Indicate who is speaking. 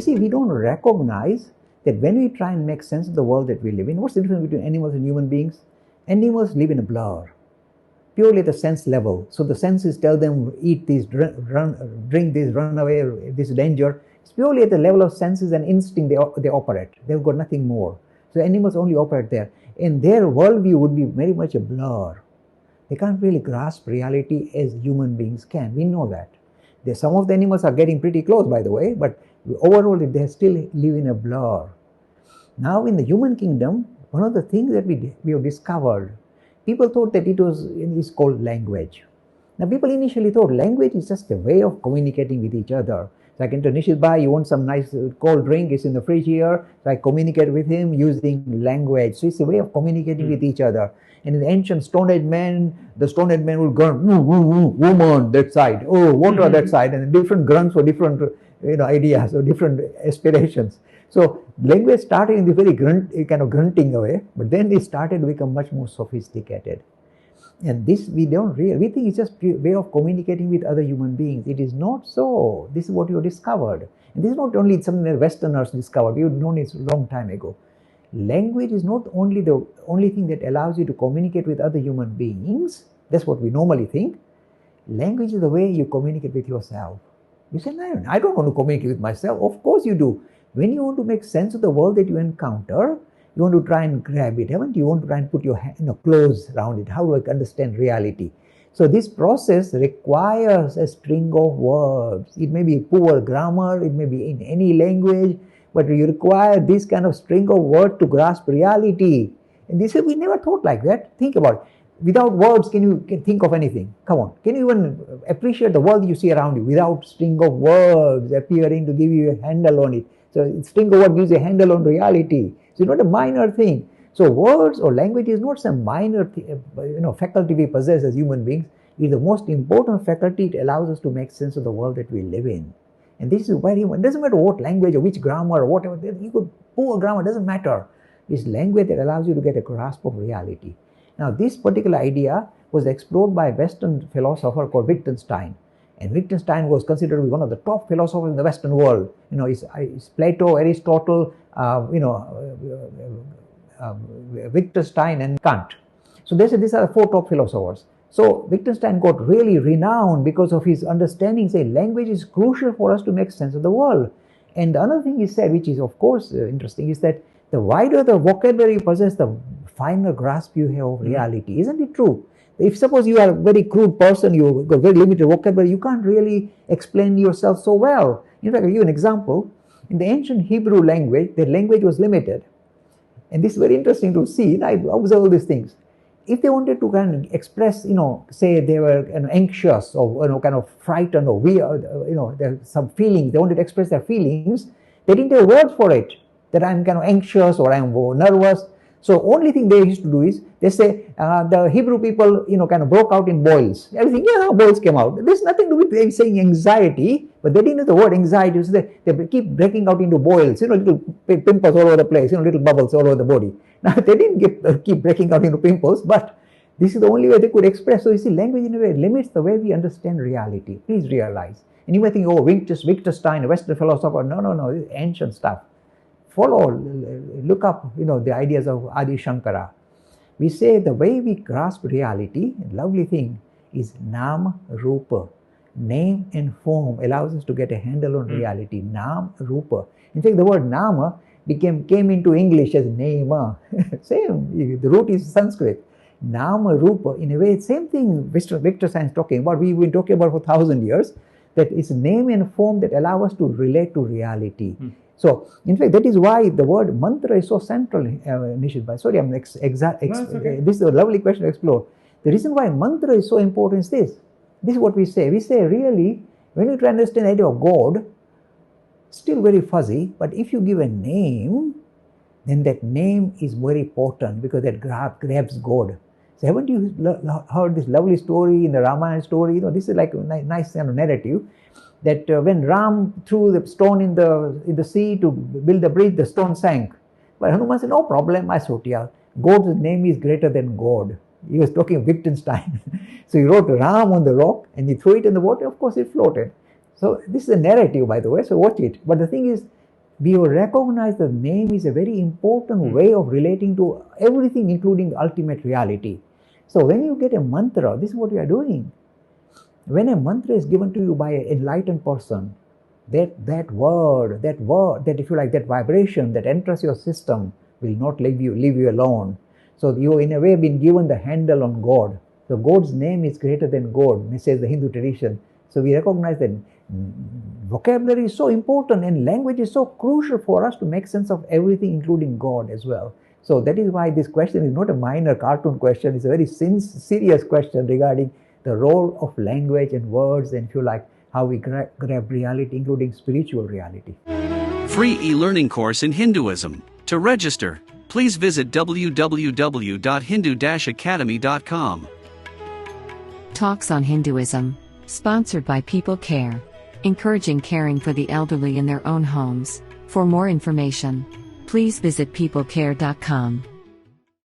Speaker 1: see, we don't recognize that when we try and make sense of the world that we live in, what's the difference between animals and human beings? Animals live in a blur, purely at the sense level. So the senses tell them, eat this, drink this, run away, this danger. It's purely at the level of senses and instinct they operate. They've got nothing more. So animals only operate there. And their worldview would be very much a blur. They can't really grasp reality as human beings can. We know that. Some of the animals are getting pretty close, by the way, but overall they still live in a blur. Now in the human kingdom, one of the things that we have discovered, people thought that it's called language. Now people initially thought language is just a way of communicating with each other. So I can tell Nishit Bhai, you want some nice cold drink, it's in the fridge here. So I communicate with him using language. So it's a way of communicating with each other. And in the ancient Stone Age men, the Stone Age men would grunt, woman that side, oh, water that side, and different grunts for different ideas or different aspirations. So language started in the very kind of grunting way, but then it started to become much more sophisticated. And this we think it's just a way of communicating with other human beings. It is not so. This is what you discovered. And this is not only something that Westerners discovered. We've known it a long time ago. Language is not only the only thing that allows you to communicate with other human beings. That's what we normally think. Language is the way you communicate with yourself. You say, no, I don't want to communicate with myself. Of course you do. When you want to make sense of the world that you encounter, you want to try and grab it, haven't you? You want to try and put your clothes around it. How do I understand reality? So this process requires a string of verbs. It may be poor grammar, it may be in any language, but you require this kind of string of words to grasp reality. And this we never thought like that. Think about it. Without words, can you think of anything? Come on. Can you even appreciate the world you see around you without string of words appearing to give you a handle on it? So string of words gives a handle on reality. So it's not a minor thing. So words or language is not some minor faculty we possess as human beings. It is the most important faculty. It allows us to make sense of the world that we live in. And this is very important. It doesn't matter what language or which grammar or whatever. You could poor grammar, doesn't matter. It's language that allows you to get a grasp of reality. Now this particular idea was explored by a Western philosopher called Wittgenstein. And Wittgenstein was considered to be one of the top philosophers in the Western world. It's Plato, Aristotle, Wittgenstein and Kant. So they said these are the four top philosophers. So Wittgenstein got really renowned because of his understanding, say language is crucial for us to make sense of the world. And the other thing he said, which is of course interesting, is that the wider the vocabulary you possess, the finer grasp you have of reality. Isn't it true? If suppose you are a very crude person, you got very limited vocabulary, you can't really explain yourself so well. In fact, I'll give you an example. In the ancient Hebrew language, the language was limited. And this is very interesting to see. I observe these things. If they wanted to kind of express, say they were anxious or kind of frightened or weird, there's some feelings, they wanted to express their feelings, they didn't have words for it. That I'm kind of anxious or I'm nervous. So only thing they used to do is they say the Hebrew people kind of broke out in boils. Everything, boils came out. There's nothing to do with them saying anxiety, but they didn't know the word anxiety. So they keep breaking out into boils, little pimples all over the place, little bubbles all over the body. Now they didn't keep breaking out into pimples, but this is the only way they could express. So you see, language in a way limits the way we understand reality. Please realize. And you may think, Wittgenstein, a Western philosopher. No, this is ancient stuff. Look up, the ideas of Adi Shankara. We say the way we grasp reality, a lovely thing, is Nam Rupa. Name and form allows us to get a handle on reality. Nam Rupa. In fact, the word Nama came into English as Nema. Same, the root is Sanskrit. Nama Rupa, in a way, same thing Wittgenstein is talking about. We've been talking about for 1,000 years, that it's name and form that allow us to relate to reality. So, in fact, that is why the word mantra is so central, Nishit Bhai. Sorry, I'm okay. This is a lovely question to explore. The reason why mantra is so important is this. This is what we say. We say, really, when you try to understand the idea of God, still very fuzzy, but if you give a name, then that name is very potent because that grabs God. So haven't you heard this lovely story in the Ramayana story? This is like a nice kind of narrative. That when Ram threw the stone in the sea to build the bridge, the stone sank. But Hanuman said, no problem, I sort it out. God's name is greater than God. He was talking of Wittgenstein. So he wrote Ram on the rock and he threw it in the water. Of course, it floated. So this is a narrative, by the way, so watch it. But the thing is, We recognize that name is a very important way of relating to everything, including ultimate reality. So when you get a mantra, this is what you are doing. When a mantra is given to you by an enlightened person, that word, that if you like, that vibration that enters your system will not leave you alone. So you in a way been given the handle on God. So God's name is greater than God, says the Hindu tradition. So we recognize that vocabulary is so important and language is so crucial for us to make sense of everything, including God as well. So that is why this question is not a minor cartoon question. It's a very serious question regarding the role of language and words, and if you like, how we grab reality, including spiritual reality.
Speaker 2: Free e-learning course in Hinduism. To register, please visit www.hindu-academy.com.
Speaker 3: Talks on Hinduism, sponsored by People Care, encouraging caring for the elderly in their own homes. For more information, please visit peoplecare.com.